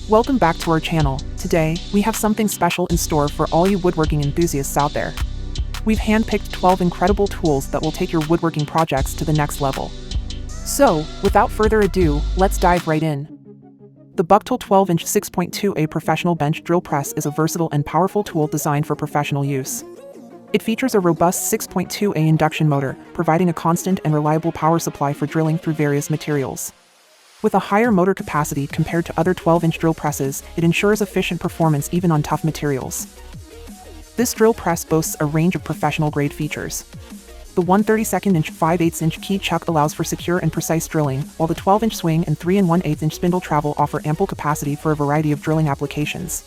Welcome back to our channel. Today, we have something special in store for all you woodworking enthusiasts out there. We've handpicked 12 incredible tools that will take your woodworking projects to the next level. So, without further ado, let's dive right in. The Foxtails 12-inch 6.2A professional bench drill press is a versatile and powerful tool designed for professional use. It features a robust 6.2A induction motor, providing a constant and reliable power supply for drilling through various materials. With a higher motor capacity compared to other 12-inch drill presses, it ensures efficient performance even on tough materials. This drill press boasts a range of professional-grade features. The 1/32-inch 5/8-inch key chuck allows for secure and precise drilling, while the 12-inch swing and 3 1/8-inch spindle travel offer ample capacity for a variety of drilling applications.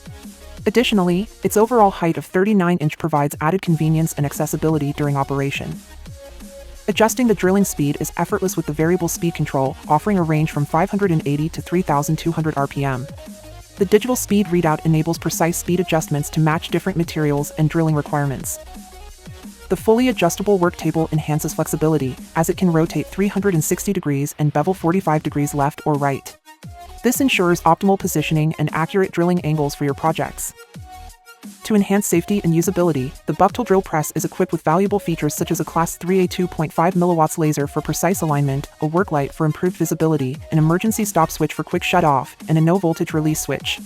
Additionally, its overall height of 39-inch provides added convenience and accessibility during operation. Adjusting the drilling speed is effortless with the variable speed control, offering a range from 580 to 3,200 RPM. The digital speed readout enables precise speed adjustments to match different materials and drilling requirements. The fully adjustable work table enhances flexibility, as it can rotate 360 degrees and bevel 45 degrees left or right. This ensures optimal positioning and accurate drilling angles for your projects. To enhance safety and usability, the Foxtails drill press is equipped with valuable features such as a Class 3A 2.5 mW laser for precise alignment, a work light for improved visibility, an emergency stop switch for quick shut-off, and a no-voltage release switch.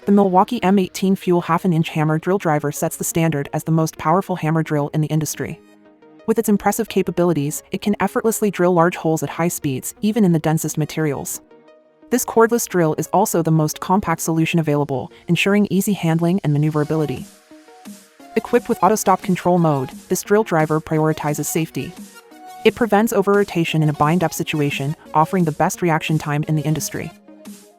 The Milwaukee M18 Fuel 1/2-inch hammer drill driver sets the standard as the most powerful hammer drill in the industry. With its impressive capabilities, it can effortlessly drill large holes at high speeds, even in the densest materials. This cordless drill is also the most compact solution available, ensuring easy handling and maneuverability. Equipped with auto-stop control mode, this drill driver prioritizes safety. It prevents over-rotation in a bind-up situation, offering the best reaction time in the industry.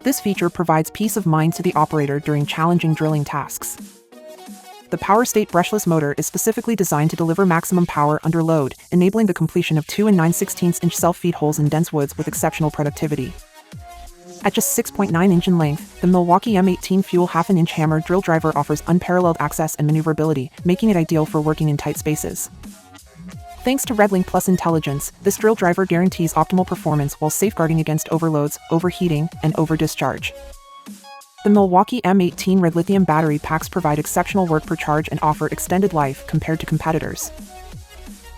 This feature provides peace of mind to the operator during challenging drilling tasks. The Power State brushless motor is specifically designed to deliver maximum power under load, enabling the completion of 2 9/16-inch self-feed holes in dense woods with exceptional productivity. At just 6.9 inch in length, the Milwaukee M18 Fuel 1/2-inch hammer drill driver offers unparalleled access and maneuverability, making it ideal for working in tight spaces. Thanks to RedLink Plus intelligence, this drill driver guarantees optimal performance while safeguarding against overloads, overheating, and over-discharge. The Milwaukee M18 Red lithium battery packs provide exceptional work per charge and offer extended life compared to competitors.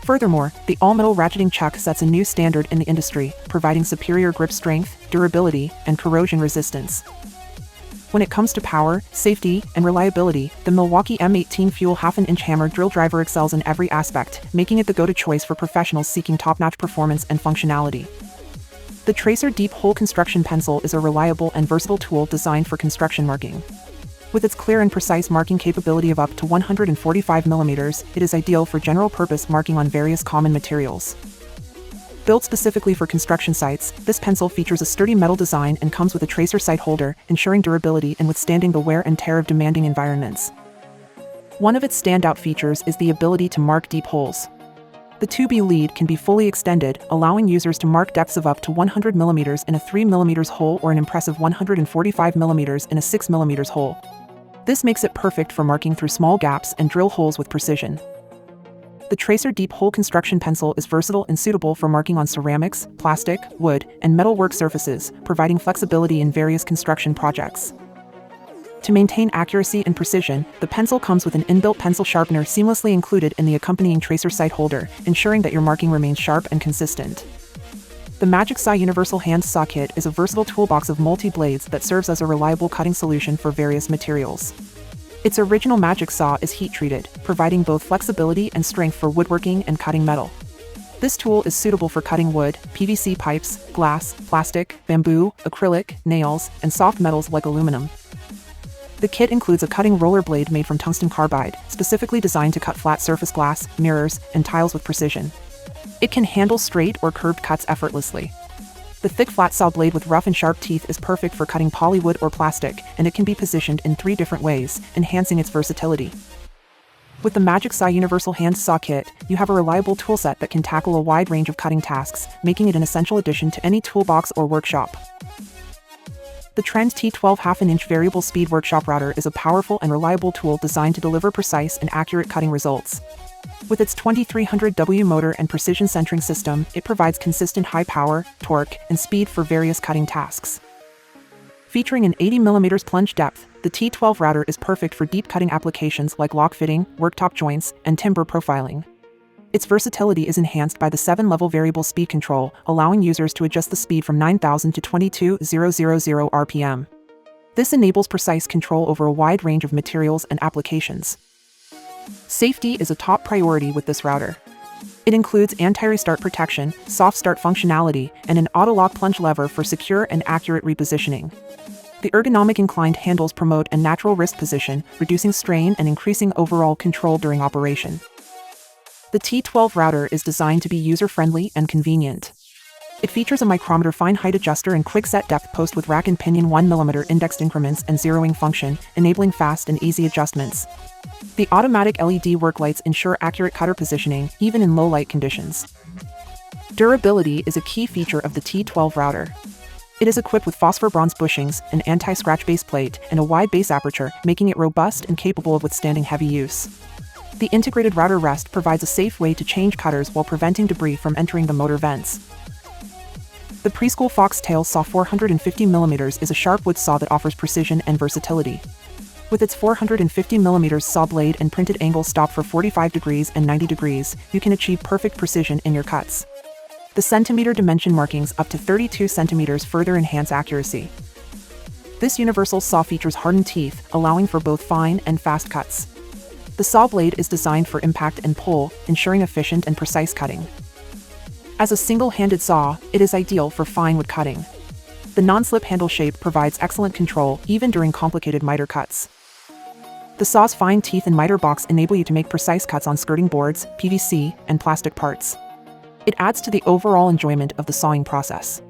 Furthermore, the all-metal ratcheting chuck sets a new standard in the industry, providing superior grip strength, durability, and corrosion resistance. When it comes to power, safety, and reliability, the Milwaukee M18 Fuel 1/2-inch hammer drill driver excels in every aspect, making it the go-to choice for professionals seeking top-notch performance and functionality. The Tracer Deep Hole Construction Pencil is a reliable and versatile tool designed for construction marking. With its clear and precise marking capability of up to 145 mm, it is ideal for general-purpose marking on various common materials. Built specifically for construction sites, this pencil features a sturdy metal design and comes with a tracer sight holder, ensuring durability and withstanding the wear and tear of demanding environments. One of its standout features is the ability to mark deep holes. The 2B lead can be fully extended, allowing users to mark depths of up to 100 mm in a 3 mm hole or an impressive 145 mm in a 6 mm hole. This makes it perfect for marking through small gaps and drill holes with precision. The Tracer Deep Hole Construction Pencil is versatile and suitable for marking on ceramics, plastic, wood, and metal work surfaces, providing flexibility in various construction projects. To maintain accuracy and precision, the pencil comes with an inbuilt pencil sharpener seamlessly included in the accompanying tracer sight holder, ensuring that your marking remains sharp and consistent. The Jigsaw Universal Hand Saw Kit is a versatile toolbox of multi-blades that serves as a reliable cutting solution for various materials. Its original Jigsaw is heat-treated, providing both flexibility and strength for woodworking and cutting metal. This tool is suitable for cutting wood, PVC pipes, glass, plastic, bamboo, acrylic, nails, and soft metals like aluminum. The kit includes a cutting roller blade made from tungsten carbide, specifically designed to cut flat surface glass, mirrors, and tiles with precision. It can handle straight or curved cuts effortlessly. The thick flat saw blade with rough and sharp teeth is perfect for cutting polywood or plastic, and it can be positioned in 3 different ways, enhancing its versatility. With the Jigsaw Universal Hand Saw Kit, you have a reliable toolset that can tackle a wide range of cutting tasks, making it an essential addition to any toolbox or workshop. The Trend T12 1/2-inch variable speed workshop router is a powerful and reliable tool designed to deliver precise and accurate cutting results. With its 2300W motor and precision centering system, it provides consistent high power, torque, and speed for various cutting tasks. Featuring an 80mm plunge depth, the T12 router is perfect for deep cutting applications like lock fitting, worktop joints, and timber profiling. Its versatility is enhanced by the 7-level variable speed control, allowing users to adjust the speed from 9,000 to 22,000 RPM. This enables precise control over a wide range of materials and applications. Safety is a top priority with this router. It includes anti-restart protection, soft start functionality, and an auto-lock plunge lever for secure and accurate repositioning. The ergonomic inclined handles promote a natural wrist position, reducing strain and increasing overall control during operation. The T12 router is designed to be user-friendly and convenient. It features a micrometer fine height adjuster and quick-set depth post with rack and pinion 1mm indexed increments and zeroing function, enabling fast and easy adjustments. The automatic LED work lights ensure accurate cutter positioning, even in low light conditions. Durability is a key feature of the T12 router. It is equipped with phosphor bronze bushings, an anti-scratch base plate, and a wide base aperture, making it robust and capable of withstanding heavy use. The integrated router rest provides a safe way to change cutters while preventing debris from entering the motor vents. The preschool Foxtails Saw 450mm is a sharp wood saw that offers precision and versatility. With its 450mm saw blade and printed angle stop for 45 degrees and 90 degrees, you can achieve perfect precision in your cuts. The centimeter dimension markings up to 32 centimeters further enhance accuracy. This universal saw features hardened teeth, allowing for both fine and fast cuts. The saw blade is designed for impact and pull, ensuring efficient and precise cutting. As a single-handed saw, it is ideal for fine wood cutting. The non-slip handle shape provides excellent control even during complicated miter cuts. The saw's fine teeth and miter box enable you to make precise cuts on skirting boards, PVC, and plastic parts. It adds to the overall enjoyment of the sawing process.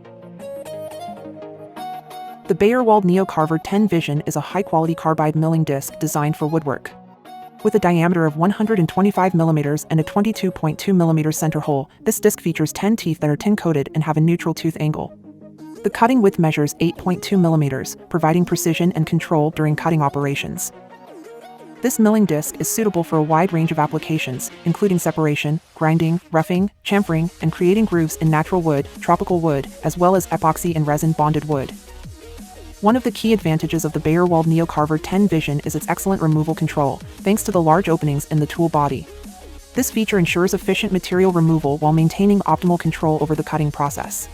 The Bayerwald Neocarver 10 Vision is a high-quality carbide milling disc designed for woodwork. With a diameter of 125mm and a 22.2mm center hole, this disc features 10 teeth that are tin-coated and have a neutral tooth angle. The cutting width measures 8.2mm, providing precision and control during cutting operations. This milling disc is suitable for a wide range of applications, including separation, grinding, roughing, chamfering, and creating grooves in natural wood, tropical wood, as well as epoxy and resin-bonded wood. One of the key advantages of the Bayerwald Neocarver 10 Vision is its excellent removal control, thanks to the large openings in the tool body. This feature ensures efficient material removal while maintaining optimal control over the cutting process.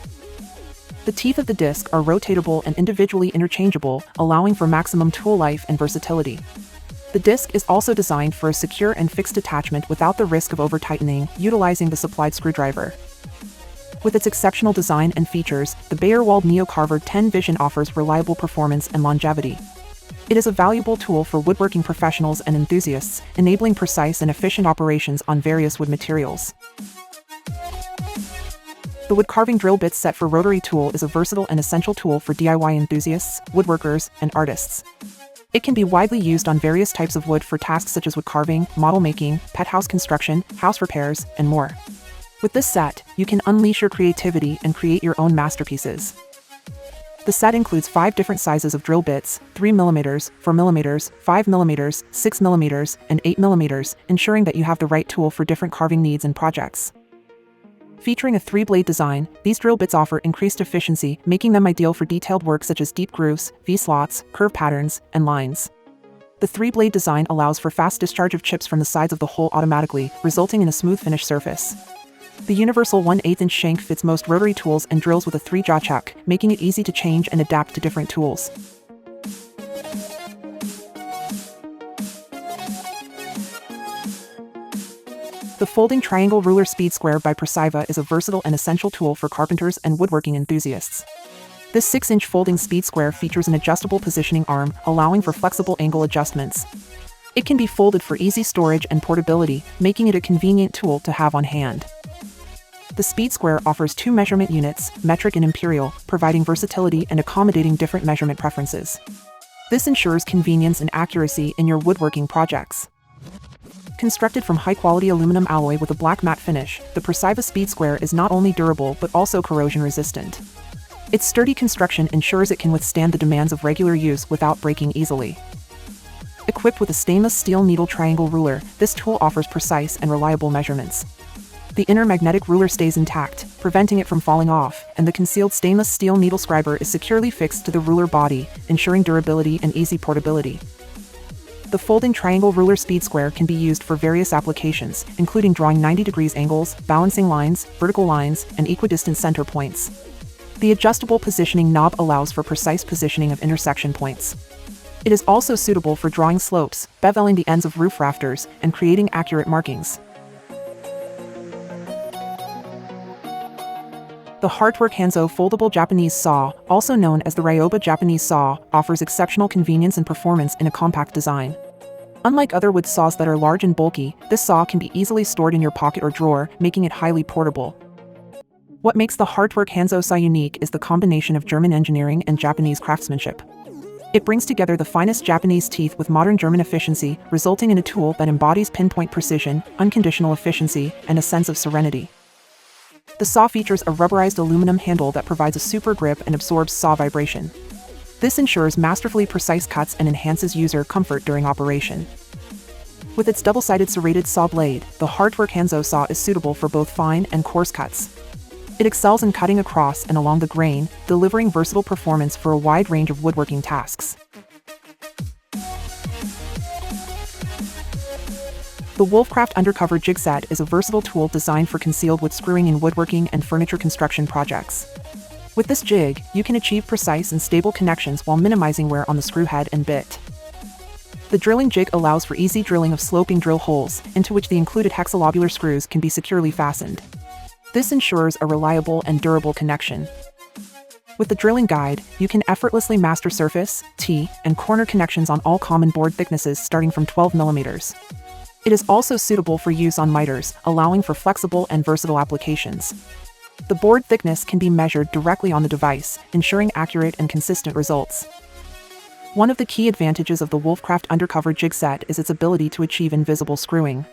The teeth of the disc are rotatable and individually interchangeable, allowing for maximum tool life and versatility. The disc is also designed for a secure and fixed attachment without the risk of over-tightening, utilizing the supplied screwdriver. With its exceptional design and features, the Bayerwald Neocarver 10 Vision offers reliable performance and longevity. It is a valuable tool for woodworking professionals and enthusiasts, enabling precise and efficient operations on various wood materials. The wood carving drill bits set for rotary tool is a versatile and essential tool for DIY enthusiasts, woodworkers, and artists. It can be widely used on various types of wood for tasks such as wood carving, model making, pet house construction, house repairs, and more. With this set, you can unleash your creativity and create your own masterpieces. The set includes 5 different sizes of drill bits: 3mm, 4mm, 5mm, 6mm, and 8mm, ensuring that you have the right tool for different carving needs and projects. Featuring a 3-blade design, these drill bits offer increased efficiency, making them ideal for detailed work such as deep grooves, V-slots, curve patterns, and lines. The 3-blade design allows for fast discharge of chips from the sides of the hole automatically, resulting in a smooth finish surface. The universal 1/8" shank fits most rotary tools and drills with a 3-jaw chuck, making it easy to change and adapt to different tools. The folding triangle ruler speed square by Preciva is a versatile and essential tool for carpenters and woodworking enthusiasts. This 6-inch folding speed square features an adjustable positioning arm, allowing for flexible angle adjustments. It can be folded for easy storage and portability, making it a convenient tool to have on hand. The speed square offers 2 measurement units, metric and imperial, providing versatility and accommodating different measurement preferences. This ensures convenience and accuracy in your woodworking projects. Constructed from high-quality aluminum alloy with a black matte finish, the Preciva Speed Square is not only durable but also corrosion-resistant. Its sturdy construction ensures it can withstand the demands of regular use without breaking easily. Equipped with a stainless steel needle triangle ruler, this tool offers precise and reliable measurements. The inner magnetic ruler stays intact, preventing it from falling off, and the concealed stainless steel needle scriber is securely fixed to the ruler body, ensuring durability and easy portability. The folding triangle ruler speed square can be used for various applications, including drawing 90 degrees angles, balancing lines, vertical lines, and equidistant center points. The adjustable positioning knob allows for precise positioning of intersection points. It is also suitable for drawing slopes, beveling the ends of roof rafters, and creating accurate markings. The Hardwork Hanzo foldable Japanese saw, also known as the Ryoba Japanese saw, offers exceptional convenience and performance in a compact design. Unlike other wood saws that are large and bulky, this saw can be easily stored in your pocket or drawer, making it highly portable. What makes the Hardwork Hanzo saw unique is the combination of German engineering and Japanese craftsmanship. It brings together the finest Japanese teeth with modern German efficiency, resulting in a tool that embodies pinpoint precision, unconditional efficiency, and a sense of serenity. The saw features a rubberized aluminum handle that provides a super grip and absorbs saw vibration. This ensures masterfully precise cuts and enhances user comfort during operation. With its double-sided serrated saw blade, the Hardwork Hanzo saw is suitable for both fine and coarse cuts. It excels in cutting across and along the grain, delivering versatile performance for a wide range of woodworking tasks. The Wolfcraft Undercover Jigsaw is a versatile tool designed for concealed wood screwing in woodworking and furniture construction projects. With this jig, you can achieve precise and stable connections while minimizing wear on the screw head and bit. The drilling jig allows for easy drilling of sloping drill holes, into which the included hexalobular screws can be securely fastened. This ensures a reliable and durable connection. With the drilling guide, you can effortlessly master surface, T, and corner connections on all common board thicknesses starting from 12 mm. It is also suitable for use on miters, allowing for flexible and versatile applications. The board thickness can be measured directly on the device, ensuring accurate and consistent results. One of the key advantages of the Wolfcraft Undercover Jigsaw is its ability to achieve invisible screwing.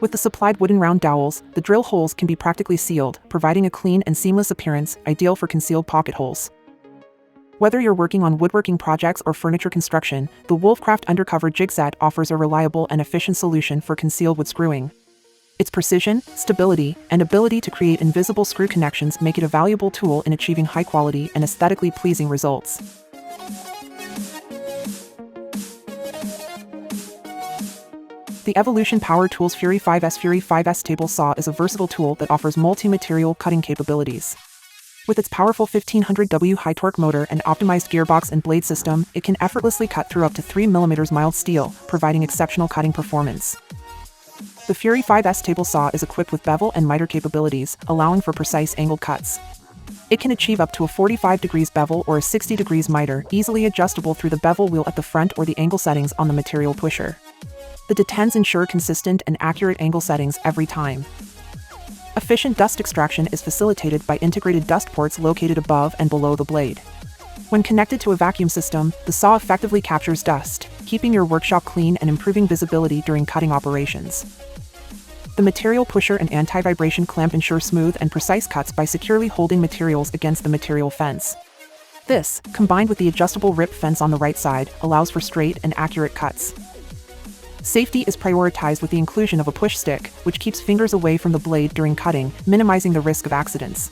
With the supplied wooden round dowels, the drill holes can be practically sealed, providing a clean and seamless appearance, ideal for concealed pocket holes. Whether you're working on woodworking projects or furniture construction, the Wolfcraft Undercover Jigsaw offers a reliable and efficient solution for concealed wood screwing. Its precision, stability, and ability to create invisible screw connections make it a valuable tool in achieving high-quality and aesthetically pleasing results. The Evolution Power Tools Fury 5S table saw is a versatile tool that offers multi-material cutting capabilities. With its powerful 1500W high-torque motor and optimized gearbox and blade system, it can effortlessly cut through up to 3 mm mild steel, providing exceptional cutting performance. The Fury 5S table saw is equipped with bevel and miter capabilities, allowing for precise angled cuts. It can achieve up to a 45 degrees bevel or a 60 degrees miter, easily adjustable through the bevel wheel at the front or the angle settings on the material pusher. The detents ensure consistent and accurate angle settings every time. Efficient dust extraction is facilitated by integrated dust ports located above and below the blade. When connected to a vacuum system, the saw effectively captures dust, keeping your workshop clean and improving visibility during cutting operations. The material pusher and anti-vibration clamp ensure smooth and precise cuts by securely holding materials against the material fence. This, combined with the adjustable rip fence on the right side, allows for straight and accurate cuts. Safety is prioritized with the inclusion of a push stick, which keeps fingers away from the blade during cutting, minimizing the risk of accidents.